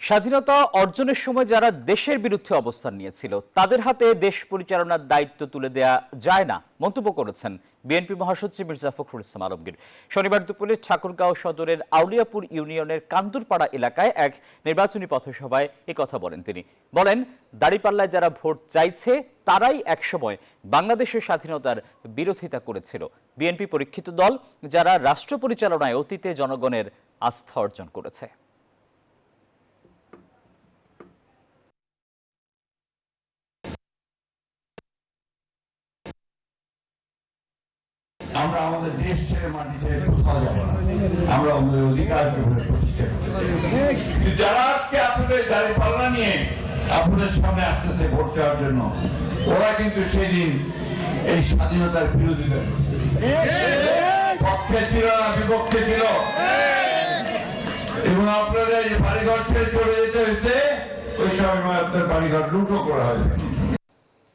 স্বাধীনতা অর্জনের সময় যারা দেশের বিরুদ্ধে অবস্থান নিয়েছিল তাদের হাতে দেশ পরিচালনার দায়িত্ব তুলে দেয়া যায় না মন্তব্য করেছেন বিএনপি মহাসচিব মির্জা ফখরুল ইসলাম আলমগীর। শনিবার দুপুরে ঠাকুরগাঁও সদরের আউলিয়াপুর ইউনিয়নের কান্দুরপাড়া এলাকায় এক নির্বাচনী পথসভায় একথা বলেন তিনি। বলেন, দাঁড়িপাল্লায় যারা ভোট চাইছে তারাই একসময় বাংলাদেশের স্বাধীনতার বিরোধিতা করেছিল। বিএনপি পরীক্ষিত দল যারা রাষ্ট্র পরিচালনায় অতীতে জনগণের আস্থা অর্জন করেছে। আমরা আমাদের দেশ ছেড়ে মাটি ছেড়ে কোথাও যাবো না। আমরা আমাদের অধিকারকে প্রতিষ্ঠা করতে চাই। যারা আজকে আপনাদের দাঁড়িপাল্লা নিয়ে আপনাদের সামনে আসতেছে ভোট চাওয়ার জন্য, ওরা কিন্তু সেদিন এই স্বাধীনতার বিরোধিতা পক্ষে ছিল না, বিপক্ষে ছিল। এবং আপনাদের বাড়িঘর ছেড়ে চলে যেতে হয়েছে, ওই সময় আপনার বাড়িঘর লুটো করা হয়েছে।